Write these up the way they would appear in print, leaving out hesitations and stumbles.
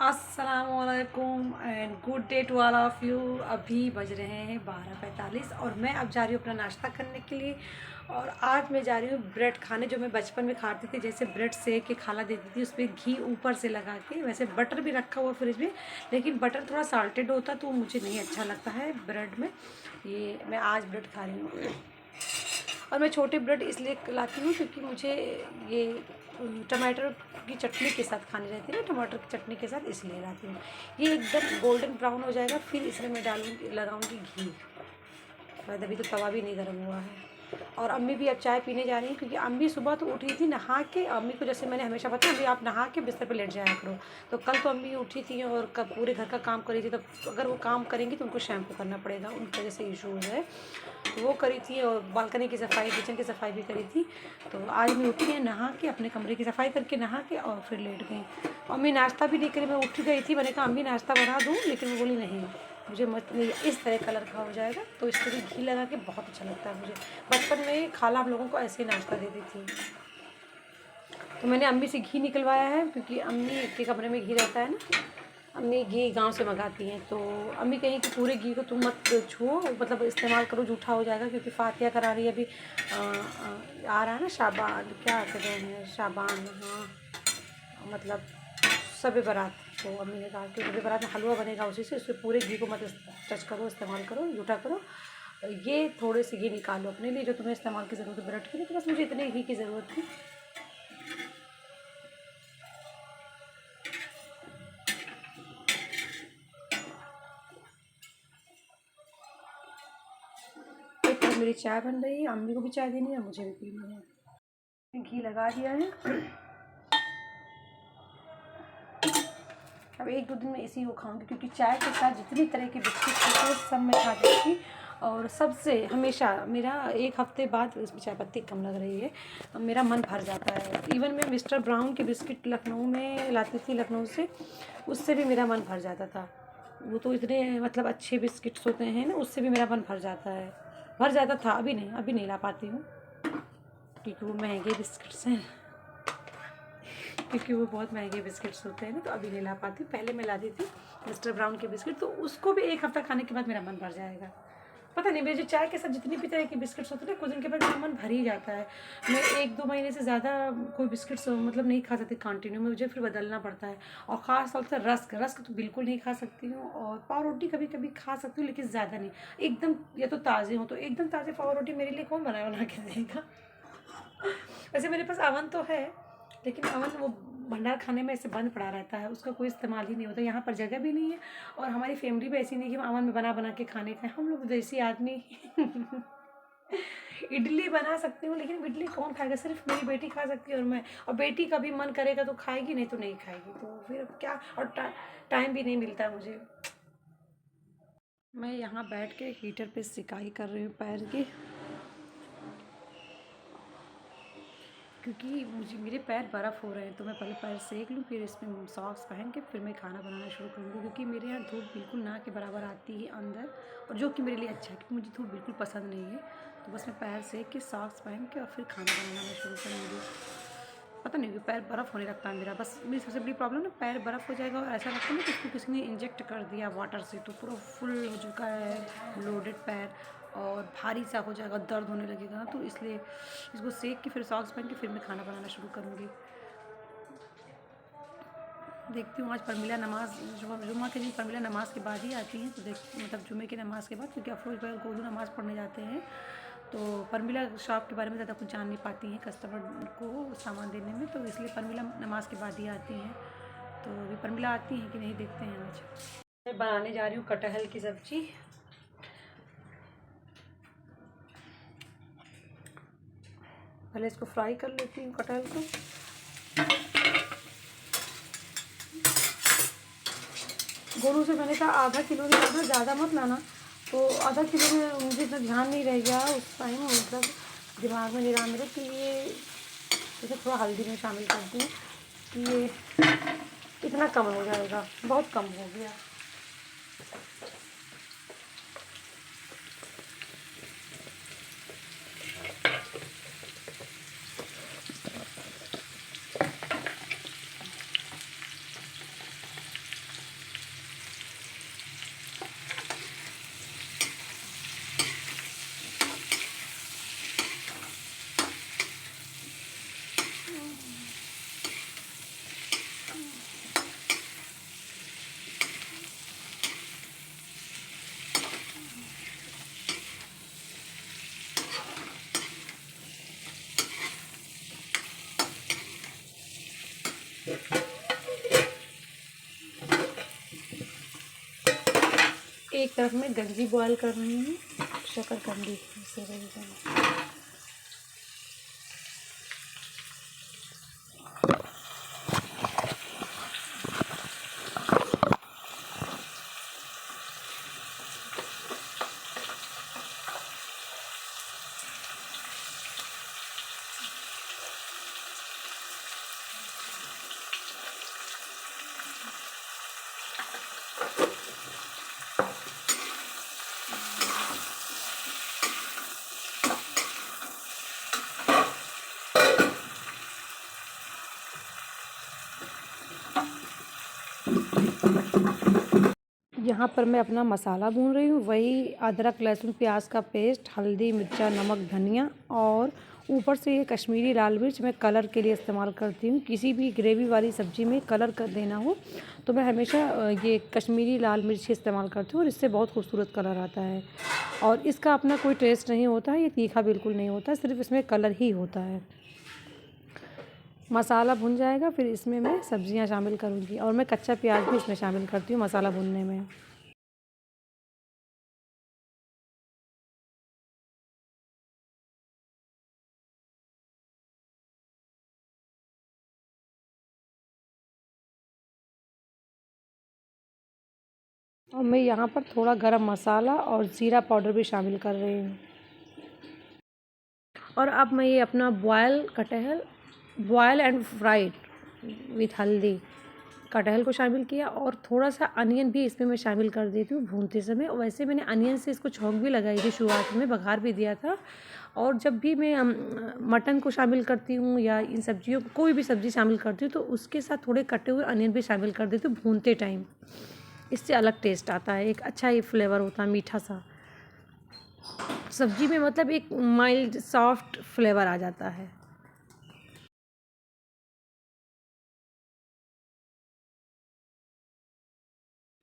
अस्सलामुअलैकुम and good day to all of you. अभी बज रहे हैं 12:45 और मैं अब जा रही हूँ अपना नाश्ता करने के लिए। और आज मैं जा रही हूँ ब्रेड खाने, जो मैं बचपन में खाती थी, जैसे ब्रेड सेक के खाला देती थी, उस पर घी ऊपर से लगा के। वैसे बटर भी रखा हुआ फ्रिज में, लेकिन बटर थोड़ा साल्टेड होता तो मुझे नहीं अच्छा लगता है ब्रेड में। ये मैं आज ब्रेड खा रही हूँ। और मैं छोटे ब्रेड इसलिए लाती हूँ क्योंकि मुझे ये टमाटर की चटनी के साथ खानी रहती है ना, टमाटर की चटनी के साथ, इसलिए लाती हूँ। ये एकदम गोल्डन ब्राउन हो जाएगा, फिर इसमें मैं लगाऊंगी घी। शायद अभी तो तवा भी नहीं गर्म हुआ है। और अम्मी भी अब चाय पीने जा रही हैं, क्योंकि अम्मी सुबह तो उठी थी नहा के। अम्मी को जैसे मैंने हमेशा बताया, अम्मी आप नहा के बिस्तर पे लेट जाया करो। तो कल तो अम्मी उठी थी और कब पूरे घर का काम करी थी, तो अगर वो काम करेंगी तो उनको शैम्पू करना पड़ेगा, उनकी वजह से इशूज़ है। तो वो करी थी और बालकनी की सफाई, किचन की सफाई भी करी थी। तो आज मैं उठी है नहा के, अपने कमरे की सफाई करके नहा के और फिर लेट गई। अम्मी नाश्ता भी नहीं करी, मैं उठ गई थी। मैंने कहा अम्मी नाश्ता बना दूँ, लेकिन वो बोली नहीं, मुझे मत नहीं, इस तरह कलर का हो जाएगा। तो इस पर घी लगा के बहुत अच्छा लगता है मुझे। बचपन में खाला हम लोगों को ऐसे ही नाश्ता देती थी। तो मैंने अम्मी से घी निकलवाया है, क्योंकि अम्मी के कमरे में घी रहता है ना। अम्मी घी गांव से मंगाती हैं, तो अम्मी कहीं कि पूरे घी को तुम मत छुओ, मतलब इस्तेमाल करो, जूठा हो जाएगा। क्योंकि फातिया करा रही है अभी, आ रहा है ना शाबान, क्या कहते हैं, शाबान, हाँ, मतलब शब बारात। तो अम्मी ने कहा कि शब बारात में हलवा बनेगा उसी से, उससे पूरे घी को मत टच करो, इस्तेमाल करो, जूठा करो। ये थोड़े से घी निकालो अपने लिए, जो तुम्हें इस्तेमाल की ज़रूरत है ब्रेड के लिए। तो बस मुझे इतने घी की ज़रूरत थी। एक तरफ मेरी चाय बन रही है, अम्मी को भी चाय देनी है, मुझे भी पीनी है। घी लगा दिया है। अब एक दो दिन में इसी को खाऊंगी, क्योंकि चाय के साथ जितनी तरह के बिस्किट होते हैं सब मैं खा जाती। और सबसे हमेशा मेरा एक हफ्ते बाद, इसमें चाय पत्ती कम लग रही है, मेरा मन भर जाता है। इवन मैं मिस्टर ब्राउन के बिस्किट लखनऊ में लाती थी, लखनऊ से, उससे भी मेरा मन भर जाता था। वो तो इतने मतलब अच्छे बिस्किट्स होते हैं ना, उससे भी मेरा मन भर जाता है, भर जाता था। अभी नहीं ला पाती हूँ, क्योंकि वो महंगे बिस्किट्स हैं, क्योंकि वो बहुत महंगे बिस्किट्स होते हैं ना, तो अभी नहीं ला पाती। पहले मैं लाती थी मिस्टर ब्राउन के बिस्किट, तो उसको भी एक हफ्ता खाने के बाद मेरा मन भर जाएगा। पता नहीं, मेरी चाय के साथ जितनी भी तरह के बिस्किट्स होते हैं ना, कुछ दिन के बाद मेरा मन भर ही जाता है। मैं एक दो महीने से ज़्यादा कोई बिस्किट्स मतलब नहीं खा सकती कंटिन्यू में, मुझे फिर बदलना पड़ता है। और ख़ास तौर से रस्क तो बिल्कुल नहीं खा सकती हूँ। और पाव रोटी कभी कभी खा सकती हूँ, लेकिन ज़्यादा नहीं। एकदम या तो ताज़े हों, तो एकदम ताज़े पाव रोटी मेरे लिए कौन बना के देगा। वैसे मेरे पास अवन तो है, लेकिन अवन वो भंडार खाने में ऐसे बंद पड़ा रहता है, उसका कोई इस्तेमाल ही नहीं होता। यहाँ पर जगह भी नहीं है, और हमारी फैमिली भी ऐसी नहीं कि हम अवन में बना के खाने का। हम लोग देसी आदमी। इडली बना सकती हूँ, लेकिन इडली कौन खाएगा, सिर्फ मेरी बेटी खा सकती है और मैं। और बेटी का भी मन करेगा तो खाएगी, नहीं तो नहीं खाएगी। तो फिर क्या, और टाइम भी नहीं मिलता मुझे। मैं यहाँ बैठ के हीटर पे सिकाई कर रही हूँ पैर की, क्योंकि मेरे पैर बर्फ़ हो रहे हैं। तो मैं पहले पैर सेक लूँ, फिर इसमें सॉक्स पहन के फिर मैं खाना बनाना शुरू करूँगी। क्योंकि मेरे यहाँ धूप बिल्कुल ना के बराबर आती है अंदर, और जो कि मेरे लिए अच्छा है, क्योंकि मुझे धूप बिल्कुल पसंद नहीं है। तो बस मैं पैर सेक के सॉक्स पहन के और फिर खाना बनाना मैं शुरू करूँगी। पता नहीं क्यों पैर बर्फ़ होने लगता है मेरा। बस मेरी सबसे बड़ी प्रॉब्लम ना, पैर बर्फ़ हो जाएगा और ऐसा लगता है ना कि उसको किसी ने इंजेक्ट कर दिया वाटर से, तो पूरा फुल हो चुका है लोडेड पैर, और भारी सा हो जाएगा, दर्द होने लगेगा ना। तो इसलिए इसको सेक के फिर सॉक्स पहन के फिर मैं खाना बनाना शुरू करूँगी। देखती हूँ आज परमिला नमाज़, जुम्मा के दिन परमिला नमाज़ के बाद ही आती हैं। तो मतलब जुम्मे की नमाज़ के बाद, क्योंकि अफरोज़ भाई गोलू नमाज़ पढ़ने जाते हैं। तो परमिला शॉप के बारे में ज़्यादा कुछ जान नहीं पाती हैं कस्टमर को सामान देने में, तो इसलिए परमिला नमाज़ के बाद ही आती हैं। तो अभी परमिला आती हैं कि नहीं, देखते हैं आज। मैं बनाने जा रही हूँ कटहल की सब्ज़ी। पहले इसको फ्राई कर लेती हूँ कटहल को। गोलू से मैंने कहा आधा किलो नहीं लाना, ज़्यादा मत लाना। तो आधा किलो में मुझे इतना ध्यान नहीं रह गया उस टाइम, मतलब दिमाग में नहीं रहा मेरे कि ये, जैसे थोड़ा हल्दी में शामिल करती हूँ कि ये इतना कम हो जाएगा, बहुत कम हो गया। एक तरफ मैं गंजी बॉयल कर रही हूँ शकरकंदी से रही। यहाँ पर मैं अपना मसाला भून रही हूँ, वही अदरक लहसुन प्याज का पेस्ट, हल्दी मिर्चा नमक धनिया और ऊपर से ये कश्मीरी लाल मिर्च मैं कलर के लिए इस्तेमाल करती हूँ। किसी भी ग्रेवी वाली सब्ज़ी में कलर कर देना हो तो मैं हमेशा ये कश्मीरी लाल मिर्च ही इस्तेमाल करती हूँ और इससे बहुत खूबसूरत कलर आता है। और इसका अपना कोई टेस्ट नहीं होता है, ये तीखा बिल्कुल नहीं होता, सिर्फ इसमें कलर ही होता है। मसाला भुन जाएगा फिर इसमें मैं सब्जियां शामिल करूंगी और मैं कच्चा प्याज भी इसमें शामिल करती हूँ मसाला भुनने में। और मैं यहाँ पर थोड़ा गरम मसाला और ज़ीरा पाउडर भी शामिल कर रही हूँ। और अब मैं ये अपना बॉयल एंड फ्राइड विथ हल्दी कटहल को शामिल किया और थोड़ा सा अनियन भी इसमें मैं शामिल कर देती हूँ भूनते समय। वैसे मैंने अनियन से इसको छौंक भी लगाई थी, शुरुआत में बघार भी दिया था। और जब भी मैं मटन को शामिल करती हूँ या इन सब्जियों कोई भी सब्ज़ी शामिल करती हूँ तो उसके साथ थोड़े कटे हुए अनियन भी शामिल कर देती हूँ भूनते टाइम। इससे अलग टेस्ट आता है, एक अच्छा ही फ्लेवर होता है मीठा सा सब्जी में, मतलब एक माइल्ड सॉफ्ट फ्लेवर आ जाता है।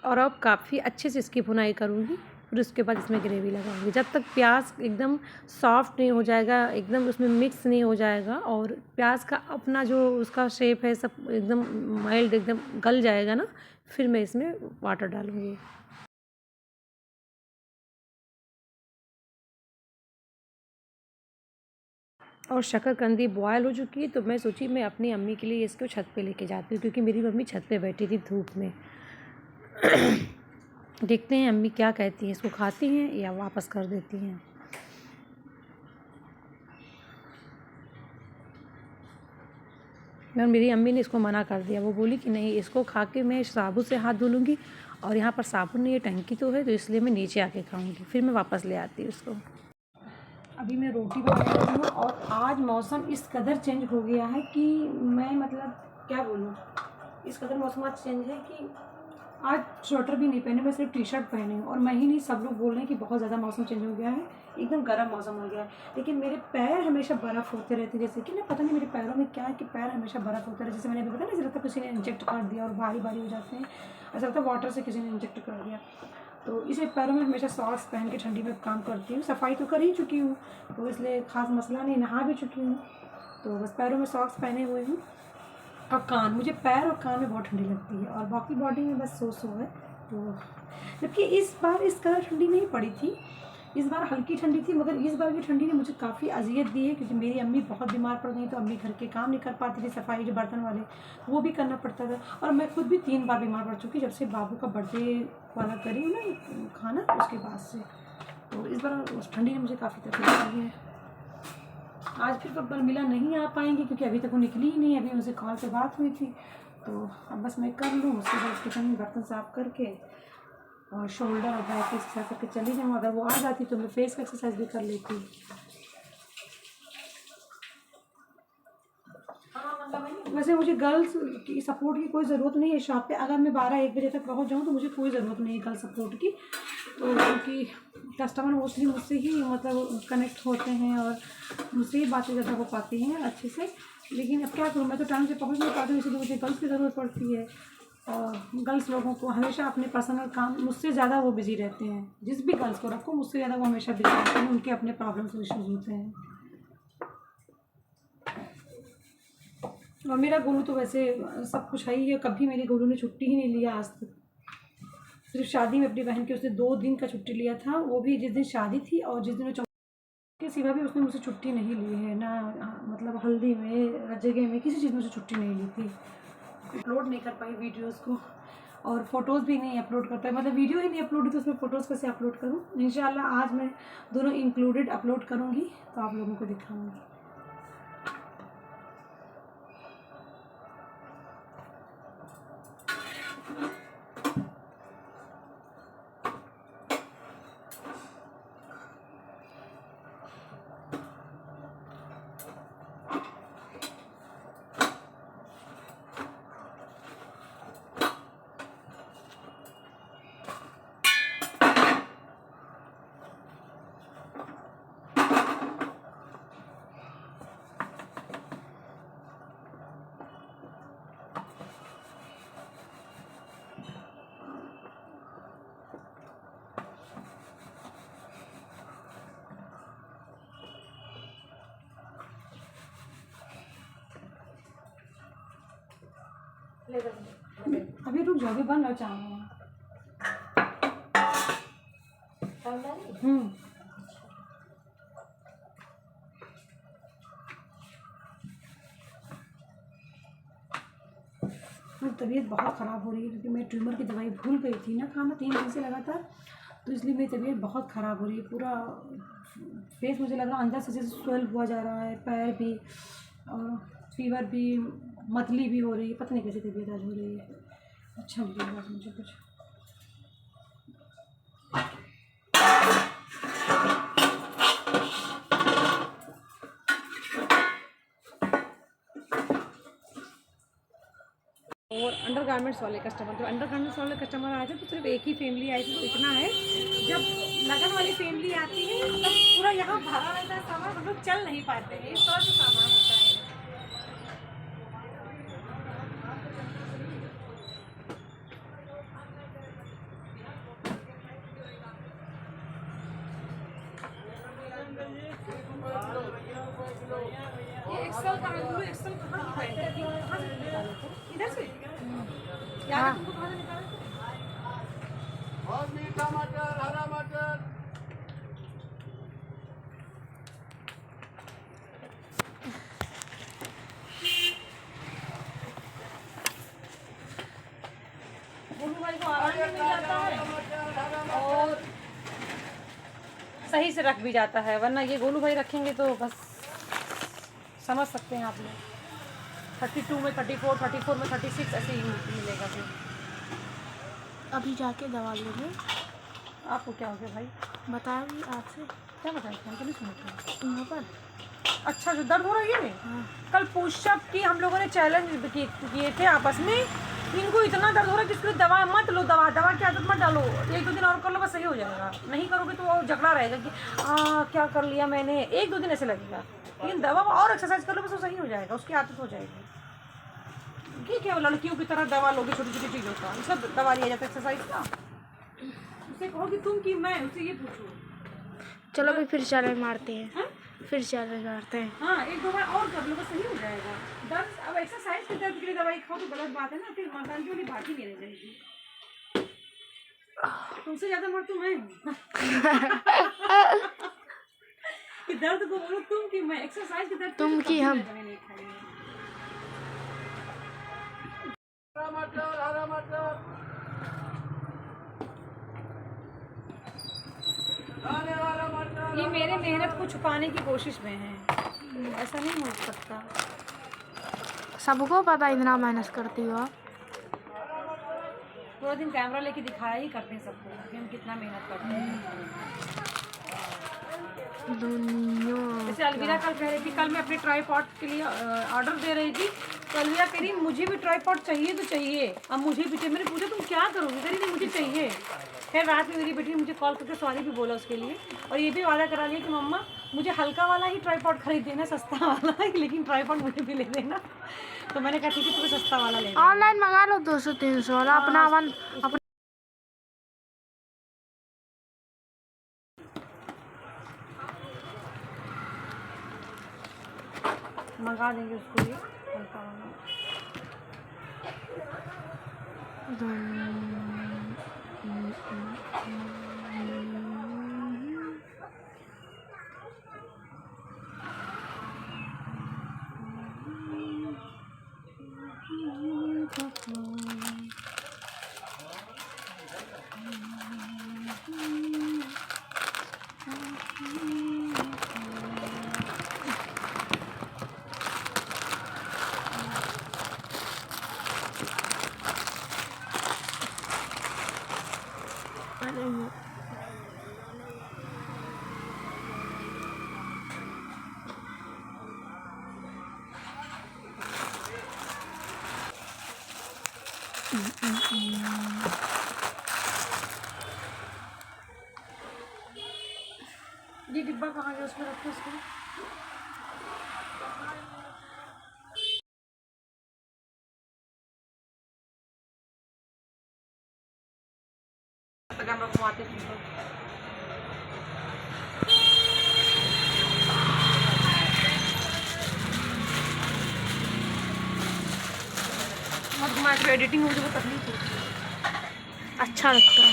और अब काफ़ी अच्छे से इसकी भुनाई करूँगी, फिर उसके बाद इसमें ग्रेवी लगाऊंगी जब तक प्याज एकदम सॉफ्ट नहीं हो जाएगा, एकदम उसमें मिक्स नहीं हो जाएगा और प्याज का अपना जो उसका शेप है सब एकदम माइल्ड एकदम गल जाएगा ना, फिर मैं इसमें वाटर डालूँगी। और शकरकंदी बॉयल हो चुकी है तो मैं सोची मैं अपनी अम्मी के लिए इसको छत पे लेके जाती हूँ, क्योंकि मेरी मम्मी छत पे बैठी थी धूप में। देखते हैं अम्मी क्या कहती हैं, इसको खाती हैं या वापस कर देती हैं। और मेरी अम्मी ने इसको मना कर दिया, वो बोली कि नहीं इसको खा के मैं साबुन से हाथ धो लूँगी और यहाँ पर साबुन नहीं है, टंकी तो है, तो इसलिए मैं नीचे आके खाऊँगी, फिर मैं वापस ले आती हूँ उसको। अभी मैं रोटी बना रही हूँ और आज मौसम इस कदर चेंज हो गया है कि मैं मतलब क्या बोलूँ, इस कदर मौसम आज चेंज है कि आज स्वेटर भी नहीं पहने, मैं सिर्फ टी शर्ट पहनी हूँ। और मैं ही नहीं, सब लोग बोल रहे हैं कि बहुत ज़्यादा मौसम चेंज हो गया है, एकदम गर्म मौसम हो गया है। लेकिन मेरे पैर हमेशा बर्फ़ होते रहते, जैसे कि ना पता नहीं मेरे पैरों में क्या है कि पैर हमेशा बर्फ़ होते रहते। जैसे मैंने अभी बताया ना, ऐसा लगता है किसी ने इंजेक्ट कर दिया और भारी भारी हो जाते हैं, ऐसा लगता है वाटर से किसी ने इंजेक्ट कर दिया। तो इसे पैरों में हमेशा सॉक्स पहन के ठंडी में काम करती हूँ। सफाई तो कर ही चुकी हूँ तो इसलिए ख़ास मसला नहीं, नहा भी चुकी हूँ, तो बस पैरों में सॉक्स पहने हुए हूँ। और कान, मुझे पैर और कान में बहुत ठंडी लगती है और बाकी बॉडी में बस सो है। तो जबकि इस बार इस कदर ठंडी नहीं पड़ी थी, इस बार हल्की ठंडी थी, मगर इस बार की ठंडी ने मुझे काफ़ी अजियत दी है, क्योंकि मेरी अम्मी बहुत बीमार पड़ गई तो अम्मी घर के काम नहीं कर पाती थी, सफाई जो बर्तन वाले वो भी करना पड़ता था। और मैं खुद भी 3 बार बीमार पड़ चुकी जब से बाबू का बर्थडे वाला करी हूँ ना खाना, उसके बाद से। तो इस बार उस ठंडी ने मुझे काफ़ी तकलीफ दी है। आज फिर कल मिला नहीं आ पाएंगी क्योंकि अभी तक वो निकली ही नहीं, अभी उनसे कॉल पे बात हुई थी। तो अब बस मैं कर लूँ, उसके बाद किचन में बर्तन साफ़ करके और शोल्डर और बैक की एक्सरसाइज करके चली जाऊँ। अगर वो आ जाती तो मैं फेस का एक्सरसाइज भी कर लेती। वैसे मुझे गर्ल्स की सपोर्ट की कोई ज़रूरत नहीं है शॉप पे, अगर मैं 12-1 बजे तक पहुंच जाऊँ तो मुझे कोई ज़रूरत नहीं है गर्ल सपोर्ट की। तो क्योंकि कस्टमर मोस्टली मुझसे ही मतलब कनेक्ट होते हैं और मुझसे ही बातें ज़्यादा हो पाती हैं अच्छे से। लेकिन अब क्या करूँ, मैं तो टाइम से पहुँच नहीं पाती हूँ, इसलिए मुझे गर्ल्स की ज़रूरत पड़ती है। और गर्ल्स लोगों को हमेशा अपने पर्सनल काम, मुझसे ज़्यादा वो बिज़ी रहते हैं। जिस भी गर्ल्स को रखो मुझसे ज़्यादा वो हमेशा बिज़ी रहते हैं, उनके अपने प्रॉब्लम्स इश्यूज़ होते हैं। और मेरा गुरु तो वैसे सब कुछ है ही है, कभी मेरे गुरु ने छुट्टी ही नहीं लिया आज तक। सिर्फ शादी में अपनी बहन के उसने 2 दिन का छुट्टी लिया था, वो भी जिस दिन शादी थी और जिस दिन वो के सिवा भी उसने मुझसे छुट्टी नहीं ली है ना। मतलब हल्दी में, जगह में, किसी चीज़ में से छुट्टी नहीं ली थी। अपलोड नहीं कर पाई वीडियोस को और फ़ोटोज़ भी नहीं अपलोड कर पाई। मतलब वीडियो ही नहीं अपलोड, तो उसमें फ़ोटोज़ कैसे अपलोड करूँ। इंशाल्लाह आज मैं दोनों इंक्लूडेड अपलोड करूँगी तो आप लोगों को दिखाऊँगी। अभी रुक जाओ, अभी बन रहा चावल। तबीयत बहुत ख़राब हो रही है क्योंकि मैं ट्यूमर की दवाई भूल गई थी ना खाना 3 दिन से लगातार, तो इसलिए मेरी तबीयत बहुत ख़राब हो रही है। पूरा फेस मुझे लग रहा है अंदर से जैसे स्वेल हुआ जा रहा है, पैर भी और फीवर भी, मतली भी हो रही है। पता नहीं कैसी तबीयत आज हो रही है। अच्छा नहीं लग रहा मुझे कुछ। और अंडरगारमेंट्स वाले कस्टमर, जब अंडरगारमेंट्स वाले कस्टमर आए थे तो सिर्फ एक ही फैमिली आई थी, तो इतना है। जब लगन वाली फैमिली आती है तब पूरा यहाँ भरा रहता है सामान, हम लोग चल नहीं पाते हैं, इस तरह से सामान होता है। ये एक्सेल का आलू, एक्सेल कहाँ की पैंट है? कहाँ से निकाले थे? इधर से? याद है तुमको कहाँ से निकाले थे? और मीठा मटर, हरा मटर। गोलू भाई को आराम भी मिल जाता है और सही से रख भी जाता है, वरना ये गोलू भाई रखेंगे तो बस समझ सकते हैं आप लोग। 32 में 34, 34 में 36 ऐसे ही मिलेगा फिर। अभी जाके दवा ले लें। आपको क्या हो गया भाई? बताएंगी आपसे। क्या बताया था? हमको नहीं सुना। यहाँ पर अच्छा, जो दर्द हो रही है। हाँ। कल पुशअप की हम लोगों ने चैलेंज किए थे आपस में। इनको इतना दर्द हो रहा है कि इसके लिए दवा मत लो, दवा की आदत मत डालो। 1-2 दिन और कर लो, बस सही हो जाएगा। नहीं करोगे तो वो झगड़ा रहेगा कि क्या कर लिया मैंने। 1-2 दिन ऐसे लगेगा, लेकिन दवा और एक्सरसाइज कर लो, बस वो सही हो जाएगा, उसकी आदत हो जाएगी। ठीक है, लड़कियों की तरह दवा लोगे छोटी छोटी चीज़ों का, सब दवा लिया जाता है एक्सरसाइज का। उससे कहो कि तुम कि मैं, उससे ये पूछो। चलो भी फिर चैलेंज मारते हैं। हाँ? फिर चैलेंज मारते हैं। हाँ, 1-2 बार और कर लो, बस सही हो जाएगा। दर्द, अब एक्सरसाइज के दर्द के लिए दवाई खाओ तो गलत बात है ना, फिर मर्दानगी वाली बात ही नहीं रह जाएगी। तुमसे ज़्यादा मर्द तो मैं हूँ। कि दर्द को बोलो तुम कि मैं, एक्सरसाइज के दर्द तुम कि हम। नहीं खाएंगे। हरा मटर, हरा मटर। दाने वाला मटर। ये मेरे मेहनत को छुपाने की कोशिश में है, ऐसा नहीं हो सकता। सबको पता इतना मेहनत करती हो आप। पूरा दिन कैमरा लेके दिखाया ही करते हैं सबको कि हम कितना मेहनत करते हैं। दुनिया जैसे अलविरा कल कह रही थी, कल मैं अपने ट्राईपॉड के लिए ऑर्डर दे रही थी, तो अलविरा कह रही मुझे भी ट्राईपॉड चाहिए तो चाहिए। अब मुझे भी चाहिए। मैंने पूछा तुम क्या करोगी? कह रही नहीं मुझे चाहिए। फिर रात में मेरी बेटी ने मुझे कॉल करके सॉरी भी बोला उसके लिए, और ये भी वादा करा लिया कि मम्मा मुझे हल्का वाला ही ट्राईपॉड खरीद देना, सस्ता वाला ही, लेकिन ट्राईपॉड मुझे भी ले देना। तो मैंने कहा ठीक है, तुम्हें सस्ता वाला ले देना। ऑनलाइन मंगा लो 200-300 वाला। अपना वन अपना मंगा देंगे उसको लिए हल्का वाला। ये डिब्बा कहाँ गया, उसमें रखो उसको। कैमरा घुमाते मत घुमा, एडिटिंग हो जाए वो तकलीफ होती है। अच्छा लगता है।